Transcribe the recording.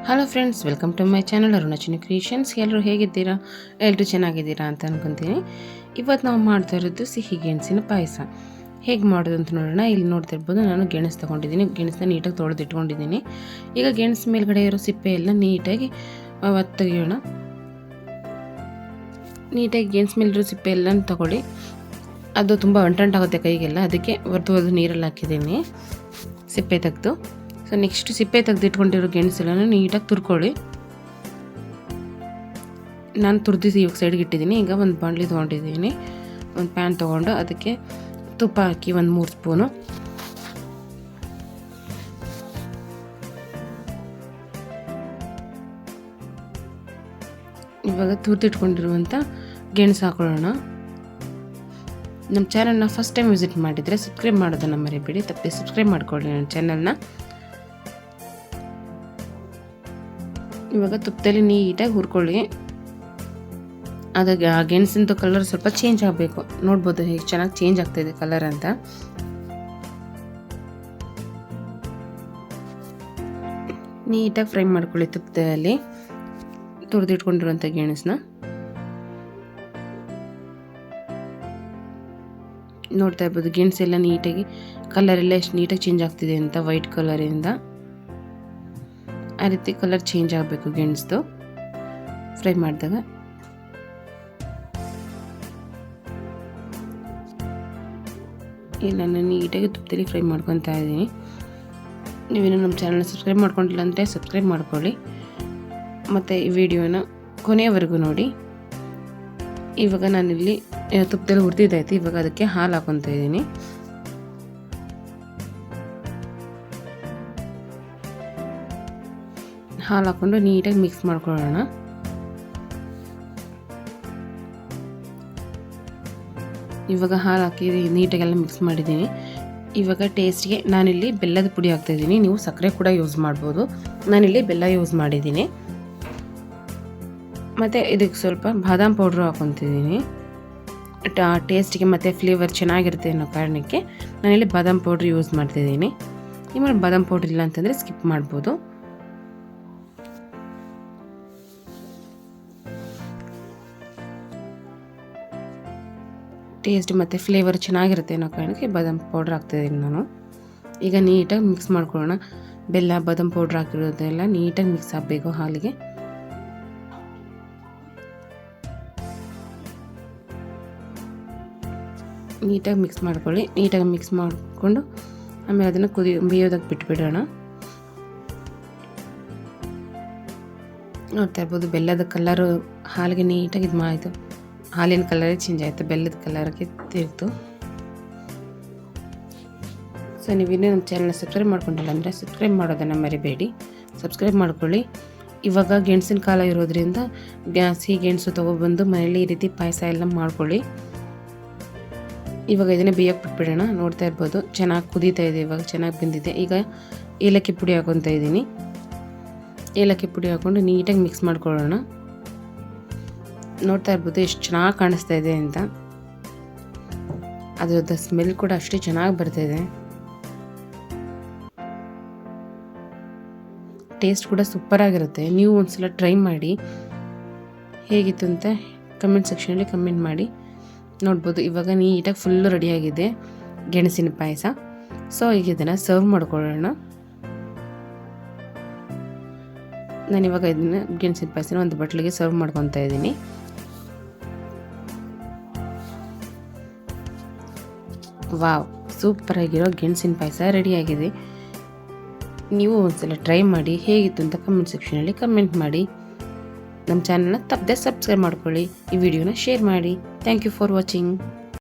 Hello friends, welcome to my channel ಅರುಣಾಚಿನಿ creations. ಎಲ್ಲರೂ ಹೇಗಿದ್ದೀರಾ? ಎಲ್ಲರೂ ಚೆನ್ನಾಗಿದ್ದೀರಾ ಅಂತ ಅನ್ಕೊತೀನಿ. ಇವತ್ತು ನಾವು ಮಾಡ್ತಾ ಇರೋದು ಸಿಹಿ ಗೆಣಸಿನ ಪಾಯಸ. ಹೇಗೆ ಮಾಡೋದು ಅಂತ ನೋಡೋಣ. ಇಲ್ಲಿ ನೋಡ್ತಾ ಇರ್ಬೋದು, ನಾನು ಗೆಣಸು ತೊಗೊಂಡಿದ್ದೀನಿ. ಗೆಣಸನ್ನ ನೀಟಾಗಿ ತೊಳೆದಿಟ್ಕೊಂಡಿದ್ದೀನಿ. ಈಗ ಗೆಣಸು ಮೇಲ್ಗಡೆ ಇರೋ ಸಿಪ್ಪೆ ಎಲ್ಲ ನೀಟಾಗಿ ತೆಗಿಯೋಣ. ನೀಟಾಗಿ ಗೆಣಸು ಮೇಲಿರೋ ಸಿಪ್ಪೆ ಎಲ್ಲ ತಗೊಳ್ಳಿ. ಅದು ತುಂಬ ಅಂಟಾಗುತ್ತೆ ಕೈಗೆಲ್ಲ, ಅದಕ್ಕೆ ಒರೆದು ನೀರಲ್ಲಿ ಹಾಕಿದ್ದೀನಿ ಸಿಪ್ಪೆ ತೆಗೆದು. ಸೊ ನೆಕ್ಸ್ಟ್ ಸಿಪ್ಪೆ ತೆಗೆದಿಟ್ಕೊಂಡಿರೋ ಗೆಣಸೆಲ್ಲ ನೀಟಾಗಿ ತುರ್ಕೊಳ್ಳಿ. ನಾನು ತುರ್ದಿಸಿ ಇವಾಗ ಸೈಡ್ಗೆ ಇಟ್ಟಿದ್ದೀನಿ. ಈಗ ಒಂದು ಬಾಣಲಿ ತೊಗೊಂಡಿದ್ದೀನಿ. ಒಂದು ಪ್ಯಾನ್ ತೊಗೊಂಡು ಅದಕ್ಕೆ ತುಪ್ಪ ಹಾಕಿ ಒಂದು 3 ಸ್ಪೂನು. ಇವಾಗ ತುರ್ದಿಟ್ಕೊಂಡಿರುವಂಥ ಗೆಣಸು ಹಾಕೊಳ್ಳೋಣ. ನಮ್ಮ ಚಾನಲ್ನ ಫಸ್ಟ್ ಟೈಮ್ ವಿಸಿಟ್ ಮಾಡಿದರೆ ಸಬ್ಸ್ಕ್ರೈಬ್ ಮಾಡೋದನ್ನು ಮರಿಬೇಡಿ. ತಪ್ಪದೆ ಸಬ್ಸ್ಕ್ರೈಬ್ ಮಾಡ್ಕೊಳ್ಳಿ ನನ್ನ ಚಾನಲ್ನ. ಇವಾಗ ತುಪ್ಪದಲ್ಲಿ ನೀಟಾಗಿ ಹುರ್ಕೊಳ್ಳಿ. ಅದಾಗಿ ಆ ಗೆಣಸಿನ ಕಲರ್ ಸ್ವಲ್ಪ ಚೇಂಜ್ ಆಗಬೇಕು. ನೋಡ್ಬೋದು ಹೇಗೆ ಚೆನ್ನಾಗಿ ಚೇಂಜ್ ಆಗ್ತಾಯಿದೆ ಕಲರ್ ಅಂತ. ನೀಟಾಗಿ ಫ್ರೈ ಮಾಡ್ಕೊಳ್ಳಿ ತುಪ್ಪದಲ್ಲಿ ತುರಿದಿಟ್ಕೊಂಡಿರುವಂಥ ಗೆಣಸನ್ನ. ನೋಡ್ತಾ ಇರ್ಬೋದು ಗೆಣಸೆಲ್ಲ ನೀಟಾಗಿ ಕಲರೆಲ್ಲ ಎಷ್ಟು ನೀಟಾಗಿ ಚೇಂಜ್ ಆಗ್ತಿದೆ ಅಂತ. ವೈಟ್ ಕಲರಿಂದ ಆ ರೀತಿ ಕಲರ್ ಚೇಂಜ್ ಆಗಬೇಕು ಗೆಣಸು ಫ್ರೈ ಮಾಡಿದಾಗ. ನಾನು ನೀಟಾಗಿ ತುಪ್ಪದಲ್ಲಿ ಫ್ರೈ ಮಾಡ್ಕೊತಾ ಇದ್ದೀನಿ. ನೀವೇನು ನಮ್ಮ ಚಾನಲ್ನ ಸಬ್ಸ್ಕ್ರೈಬ್ ಮಾಡ್ಕೊಂಡಿಲ್ಲ ಅಂದರೆ ಸಬ್ಸ್ಕ್ರೈಬ್ ಮಾಡ್ಕೊಳ್ಳಿ ಮತ್ತು ಈ ವಿಡಿಯೋನ ಕೊನೆಯವರೆಗೂ ನೋಡಿ. ಇವಾಗ ನಾನಿಲ್ಲಿ ತುಪ್ಪದಲ್ಲಿ ಹುರಿದಿದ್ದಾಯ್ತು. ಇವಾಗ ಅದಕ್ಕೆ ಹಾಲು ಹಾಕೊತಾ ಇದ್ದೀನಿ. ಹಾಲು ಹಾಕ್ಕೊಂಡು ನೀಟಾಗಿ ಮಿಕ್ಸ್ ಮಾಡ್ಕೊಳ್ಳೋಣ. ಇವಾಗ ಹಾಲು ಹಾಕಿ ನೀಟಾಗೆಲ್ಲ ಮಿಕ್ಸ್ ಮಾಡಿದ್ದೀನಿ. ಇವಾಗ ಟೇಸ್ಟ್ಗೆ ನಾನಿಲ್ಲಿ ಬೆಲ್ಲದ ಪುಡಿ ಹಾಕ್ತಾಯಿದ್ದೀನಿ. ನೀವು ಸಕ್ಕರೆ ಕೂಡ ಯೂಸ್ ಮಾಡ್ಬೋದು. ನಾನಿಲ್ಲಿ ಬೆಲ್ಲ ಯೂಸ್ ಮಾಡಿದ್ದೀನಿ. ಮತ್ತು ಇದಕ್ಕೆ ಸ್ವಲ್ಪ ಬಾದಾಮ್ ಪೌಡ್ರು ಹಾಕ್ಕೊತಿದ್ದೀನಿ. ಟೇಸ್ಟ್ಗೆ ಮತ್ತು ಫ್ಲೇವರ್ ಚೆನ್ನಾಗಿರುತ್ತೆ ಅನ್ನೋ ಕಾರಣಕ್ಕೆ ನಾನಿಲ್ಲಿ ಬಾದಾಮ್ ಪೌಡ್ರ್ ಯೂಸ್ ಮಾಡ್ತಾಯಿದ್ದೀನಿ. ನಿಮ್ಮಲ್ಲಿ ಬಾದಾಮ್ ಪೌಡ್ರ್ ಇಲ್ಲ ಅಂತಂದರೆ ಸ್ಕಿಪ್ ಮಾಡ್ಬೋದು. ಟೇಸ್ಟ್ ಮತ್ತು ಫ್ಲೇವರ್ ಚೆನ್ನಾಗಿರುತ್ತೆ ಅನ್ನೋ ಕಾರಣಕ್ಕೆ ಬಾದಾಮ್ ಪೌಡ್ರ್ ಹಾಕ್ತಾಯಿದ್ದೀನಿ ನಾನು. ಈಗ ನೀಟಾಗಿ ಮಿಕ್ಸ್ ಮಾಡ್ಕೊಳ್ಳೋಣ. ಬೆಲ್ಲ ಬಾದಾಮ್ ಪೌಡ್ರ್ ಹಾಕಿರೋದೆಲ್ಲ ನೀಟಾಗಿ ಮಿಕ್ಸ್ ಆಗಬೇಕು ಹಾಲಿಗೆ. ನೀಟಾಗಿ ಮಿಕ್ಸ್ ಮಾಡ್ಕೊಳ್ಳಿ. ನೀಟಾಗಿ ಮಿಕ್ಸ್ ಮಾಡಿಕೊಂಡು ಆಮೇಲೆ ಅದನ್ನು ಬೇಯೋದಕ್ಕೆ ಬಿಟ್ಬಿಡೋಣ. ನೋಡ್ತಾ ಇರ್ಬೋದು ಬೆಲ್ಲದ ಕಲರು ಹಾಲಿಗೆ ನೀಟಾಗಿ ಇದು ಆಯಿತು. ಹಾಲಿನ ಕಲರೇ ಚೇಂಜ್ ಆಯಿತು, ಬೆಲ್ಲದ ಕಲರ್ಗೆ ತಿರುಗಿತು. ಸೊ ನೀವಿನ್ನೂ ನಮ್ಮ ಚಾನಲ್ನ ಸಬ್ಸ್ಕ್ರೈಬ್ ಮಾಡ್ಕೊಂಡಿಲ್ಲ ಅಂದರೆ ಸಬ್ಸ್ಕ್ರೈಬ್ ಮಾಡೋದನ್ನು ಮರಿಬೇಡಿ. ಸಬ್ಸ್ಕ್ರೈಬ್ ಮಾಡ್ಕೊಳ್ಳಿ. ಇವಾಗ ಗೆಣಸಿನ ಕಾಲ ಇರೋದ್ರಿಂದ ಸಿಹಿ ಗೆಣಸು ತೊಗೊಬಂದು ಮನೇಲಿ ಈ ರೀತಿ ಪಾಯಸ ಎಲ್ಲ ಮಾಡ್ಕೊಳ್ಳಿ. ಇವಾಗ ಇದನ್ನೇ ಬೇಯಕ್ಕೆ ಬಿಟ್ಬಿಡೋಣ. ನೋಡ್ತಾ ಇರ್ಬೋದು ಚೆನ್ನಾಗಿ ಕುದೀತಾ ಇದೆ. ಇವಾಗ ಚೆನ್ನಾಗಿ ಬೆಂದಿದೆ. ಈಗ ಏಲಕ್ಕಿ ಪುಡಿ ಹಾಕೊತಾ ಇದ್ದೀನಿ. ಏಲಕ್ಕಿ ಪುಡಿ ಹಾಕ್ಕೊಂಡು ನೀಟಾಗಿ ಮಿಕ್ಸ್ ಮಾಡ್ಕೊಳ್ಳೋಣ. ನೋಡ್ತಾ ಇರ್ಬೋದು ಎಷ್ಟು ಚೆನ್ನಾಗಿ ಕಾಣಿಸ್ತಾ ಇದೆ ಅಂತ. ಅದರದ್ದು ಸ್ಮೆಲ್ ಕೂಡ ಅಷ್ಟೇ ಚೆನ್ನಾಗಿ ಬರ್ತಾಯಿದೆ. ಟೇಸ್ಟ್ ಕೂಡ ಸೂಪರಾಗಿರುತ್ತೆ. ನೀವು ಒಂದ್ಸಲ ಟ್ರೈ ಮಾಡಿ. ಹೇಗಿತ್ತು ಅಂತ ಕಮೆಂಟ್ ಸೆಕ್ಷನಲ್ಲಿ ಕಮೆಂಟ್ ಮಾಡಿ. ನೋಡ್ಬೋದು ಇವಾಗ ನೀಟಾಗಿ ಫುಲ್ಲು ರೆಡಿಯಾಗಿದೆ ಗೆಣಸಿನ ಪಾಯಸ. ಸೊ ಈಗ ಇದನ್ನು ಸರ್ವ್ ಮಾಡ್ಕೊಳ್ಳೋಣ. ನಾನಿವಾಗ ಇದನ್ನು ಗೆಣಸಿನ ಪಾಯಸನ ಒಂದು ಬಟ್ಲಿಗೆ ಸರ್ವ್ ಮಾಡ್ಕೊತಾ ಇದ್ದೀನಿ. ವಾವ್, ಸೂಪರಾಗಿರೋ ಗೆಣಸಿನ ಪಾಯಸ ರೆಡಿಯಾಗಿದೆ. ನೀವು ಒಂದ್ಸಲ ಟ್ರೈ ಮಾಡಿ. ಹೇಗಿತ್ತು ಅಂತ ಕಮೆಂಟ್ ಸೆಕ್ಷನಲ್ಲಿ ಕಮೆಂಟ್ ಮಾಡಿ. ನಮ್ಮ ಚಾನಲ್ನ ತಪ್ಪದೆ ಸಬ್ಸ್ಕ್ರೈಬ್ ಮಾಡ್ಕೊಳ್ಳಿ. ಈ ವಿಡಿಯೋನ ಶೇರ್ ಮಾಡಿ. Thank you for watching.